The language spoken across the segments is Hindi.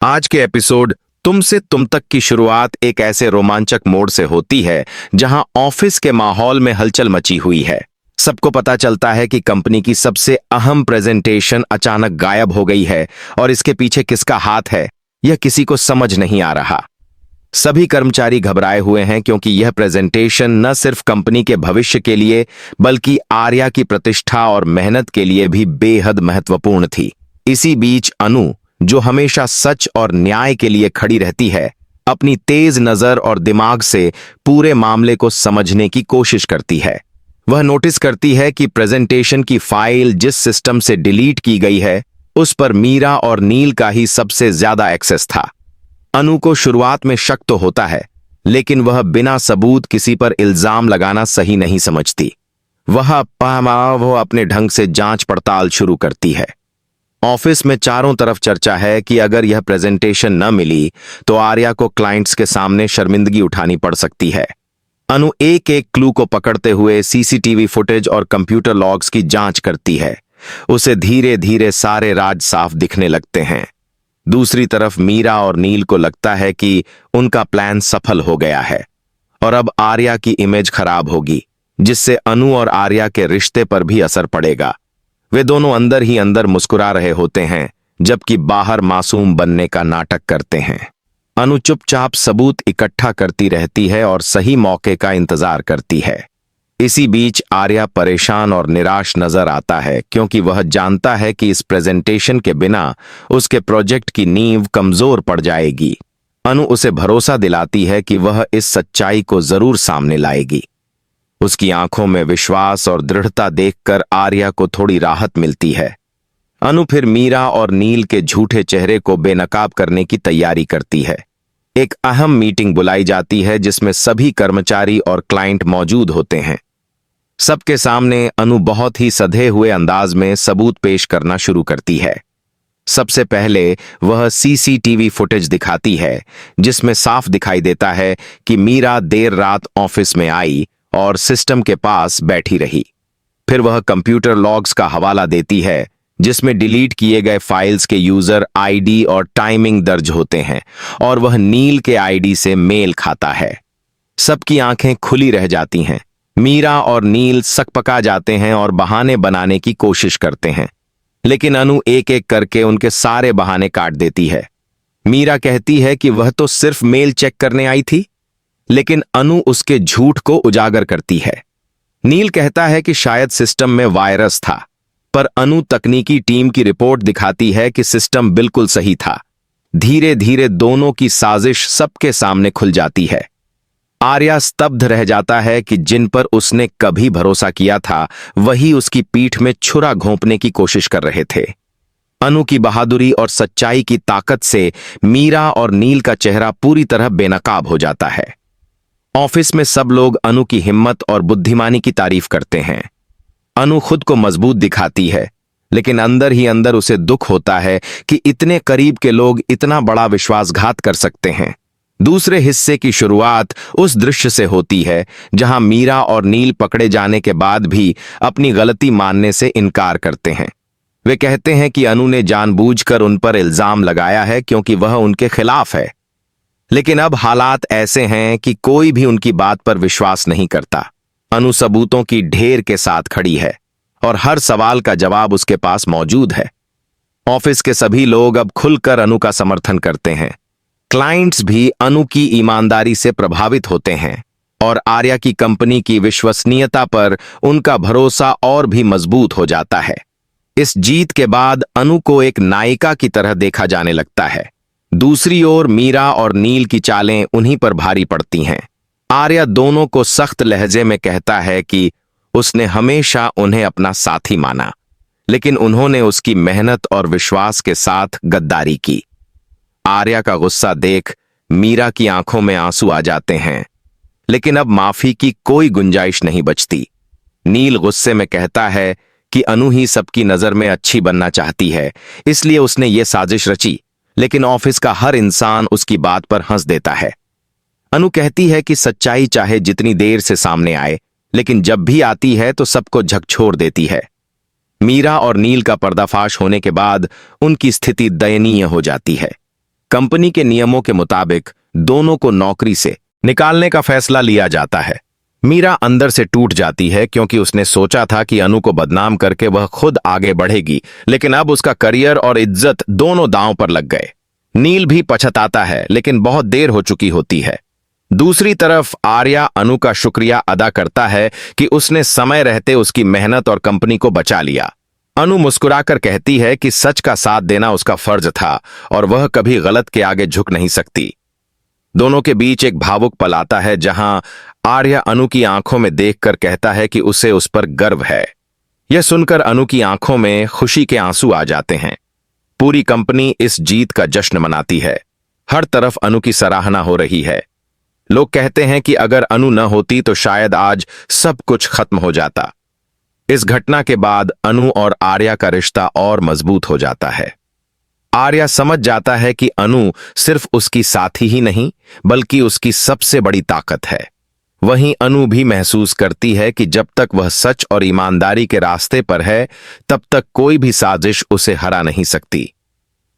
आज के एपिसोड तुम से तुम तक की शुरुआत एक ऐसे रोमांचक मोड़ से होती है जहां ऑफिस के माहौल में हलचल मची हुई है। सबको पता चलता है कि कंपनी की सबसे अहम प्रेजेंटेशन अचानक गायब हो गई है और इसके पीछे किसका हाथ है यह किसी को समझ नहीं आ रहा। सभी कर्मचारी घबराए हुए हैं क्योंकि यह प्रेजेंटेशन न सिर्फ कंपनी के भविष्य के लिए बल्कि आर्या की प्रतिष्ठा और मेहनत के लिए भी बेहद महत्वपूर्ण थी। इसी बीच अनु, जो हमेशा सच और न्याय के लिए खड़ी रहती है, अपनी तेज नजर और दिमाग से पूरे मामले को समझने की कोशिश करती है। वह नोटिस करती है कि प्रेजेंटेशन की फाइल जिस सिस्टम से डिलीट की गई है उस पर मीरा और नील का ही सबसे ज्यादा एक्सेस था। अनु को शुरुआत में शक तो होता है, लेकिन वह बिना सबूत किसी पर इल्जाम लगाना सही नहीं समझती। वह अपने ढंग से जांच पड़ताल शुरू करती है। ऑफिस में चारों तरफ चर्चा है कि अगर यह प्रेजेंटेशन न मिली तो आर्या को क्लाइंट्स के सामने शर्मिंदगी उठानी पड़ सकती है। अनु एक एक क्लू को पकड़ते हुए सीसीटीवी फुटेज और कंप्यूटर लॉग्स की जांच करती है। उसे धीरे धीरे सारे राज साफ दिखने लगते हैं। दूसरी तरफ मीरा और नील को लगता है कि उनका प्लान सफल हो गया है और अब आर्या की इमेज खराब होगी, जिससे अनु और आर्या के रिश्ते पर भी असर पड़ेगा। वे दोनों अंदर ही अंदर मुस्कुरा रहे होते हैं जबकि बाहर मासूम बनने का नाटक करते हैं। अनु चुपचाप सबूत इकट्ठा करती रहती है और सही मौके का इंतजार करती है। इसी बीच आर्या परेशान और निराश नजर आता है क्योंकि वह जानता है कि इस प्रेजेंटेशन के बिना उसके प्रोजेक्ट की नींव कमजोर पड़ जाएगी। अनु उसे भरोसा दिलाती है कि वह इस सच्चाई को जरूर सामने लाएगी। उसकी आंखों में विश्वास और दृढ़ता देखकर आर्या को थोड़ी राहत मिलती है। अनु फिर मीरा और नील के झूठे चेहरे को बेनकाब करने की तैयारी करती है। एक अहम मीटिंग बुलाई जाती है जिसमें सभी कर्मचारी और क्लाइंट मौजूद होते हैं। सबके सामने अनु बहुत ही सधे हुए अंदाज में सबूत पेश करना शुरू करती है। सबसे पहले वह सीसीटीवी फुटेज दिखाती है जिसमें साफ दिखाई देता है कि मीरा देर रात ऑफिस में आई और सिस्टम के पास बैठी रही। फिर वह कंप्यूटर लॉग्स का हवाला देती है जिसमें डिलीट किए गए फाइल्स के यूजर आईडी और टाइमिंग दर्ज होते हैं और वह नील के आईडी से मेल खाता है। सबकी आंखें खुली रह जाती हैं। मीरा और नील सकपका जाते हैं और बहाने बनाने की कोशिश करते हैं, लेकिन अनु एक एक करके उनके सारे बहाने काट देती है। मीरा कहती है कि वह तो सिर्फ मेल चेक करने आई थी, लेकिन अनु उसके झूठ को उजागर करती है। नील कहता है कि शायद सिस्टम में वायरस था, पर अनु तकनीकी टीम की रिपोर्ट दिखाती है कि सिस्टम बिल्कुल सही था। धीरे धीरे दोनों की साजिश सबके सामने खुल जाती है। आर्या स्तब्ध रह जाता है कि जिन पर उसने कभी भरोसा किया था वही उसकी पीठ में छुरा घोंपने की कोशिश कर रहे थे। अनु की बहादुरी और सच्चाई की ताकत से मीरा और नील का चेहरा पूरी तरह बेनकाब हो जाता है। ऑफिस में सब लोग अनु की हिम्मत और बुद्धिमानी की तारीफ करते हैं। अनु खुद को मजबूत दिखाती है, लेकिन अंदर ही अंदर उसे दुख होता है कि इतने करीब के लोग इतना बड़ा विश्वासघात कर सकते हैं। दूसरे हिस्से की शुरुआत उस दृश्य से होती है जहां मीरा और नील पकड़े जाने के बाद भी अपनी गलती मानने से इनकार करते हैं। वे कहते हैं कि अनु ने जानबूझकर उन पर इल्जाम लगाया है क्योंकि वह उनके खिलाफ है। लेकिन अब हालात ऐसे हैं कि कोई भी उनकी बात पर विश्वास नहीं करता। अनु सबूतों की ढेर के साथ खड़ी है और हर सवाल का जवाब उसके पास मौजूद है। ऑफिस के सभी लोग अब खुलकर अनु का समर्थन करते हैं। क्लाइंट्स भी अनु की ईमानदारी से प्रभावित होते हैं और आर्या की कंपनी की विश्वसनीयता पर उनका भरोसा और भी मजबूत हो जाता है। इस जीत के बाद अनु को एक नायिका की तरह देखा जाने लगता है। दूसरी ओर मीरा और नील की चालें उन्हीं पर भारी पड़ती हैं। आर्या दोनों को सख्त लहजे में कहता है कि उसने हमेशा उन्हें अपना साथी माना, लेकिन उन्होंने उसकी मेहनत और विश्वास के साथ गद्दारी की। आर्या का गुस्सा देख मीरा की आंखों में आंसू आ जाते हैं, लेकिन अब माफी की कोई गुंजाइश नहीं बचती। नील गुस्से में कहता है कि अनु ही सबकी नजर में अच्छी बनना चाहती है, इसलिए उसने ये साजिश रची, लेकिन ऑफिस का हर इंसान उसकी बात पर हंस देता है। अनु कहती है कि सच्चाई चाहे जितनी देर से सामने आए, लेकिन जब भी आती है तो सबको झकझोर देती है। मीरा और नील का पर्दाफाश होने के बाद उनकी स्थिति दयनीय हो जाती है। कंपनी के नियमों के मुताबिक दोनों को नौकरी से निकालने का फैसला लिया जाता है। मीरा अंदर से टूट जाती है क्योंकि उसने सोचा था कि अनु को बदनाम करके वह खुद आगे बढ़ेगी, लेकिन अब उसका करियर और इज्जत दोनों दांव पर लग गए। नील भी पछताता है, लेकिन बहुत देर हो चुकी होती है। दूसरी तरफ आर्या अनु का शुक्रिया अदा करता है कि उसने समय रहते उसकी मेहनत और कंपनी को बचा लिया। अनु मुस्कुराकर कहती है कि सच का साथ देना उसका फर्ज था और वह कभी गलत के आगे झुक नहीं सकती। दोनों के बीच एक भावुक पल आता है जहां आर्या अनु की आंखों में देखकर कहता है कि उसे उस पर गर्व है। यह सुनकर अनु की आंखों में खुशी के आंसू आ जाते हैं। पूरी कंपनी इस जीत का जश्न मनाती है। हर तरफ अनु की सराहना हो रही है। लोग कहते हैं कि अगर अनु न होती तो शायद आज सब कुछ खत्म हो जाता। इस घटना के बाद अनु और आर्या का रिश्ता और मजबूत हो जाता है। आर्या समझ जाता है कि अनु सिर्फ उसकी साथी ही नहीं बल्कि उसकी सबसे बड़ी ताकत है। वहीं अनु भी महसूस करती है कि जब तक वह सच और ईमानदारी के रास्ते पर है तब तक कोई भी साजिश उसे हरा नहीं सकती।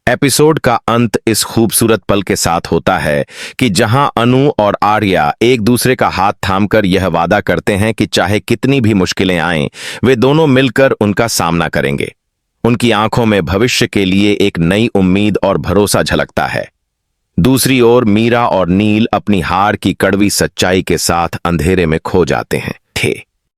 एपिसोड का अंत इस खूबसूरत पल के साथ होता है कि जहां अनु और आर्या एक दूसरे का हाथ थामकर यह वादा करते हैं कि चाहे कितनी भी मुश्किलें आएं, वे दोनों मिलकर उनका सामना करेंगे। उनकी आंखों में भविष्य के लिए एक नई उम्मीद और भरोसा झलकता है। दूसरी ओर मीरा और नील अपनी हार की कड़वी सच्चाई के साथ अंधेरे में खो जाते हैं।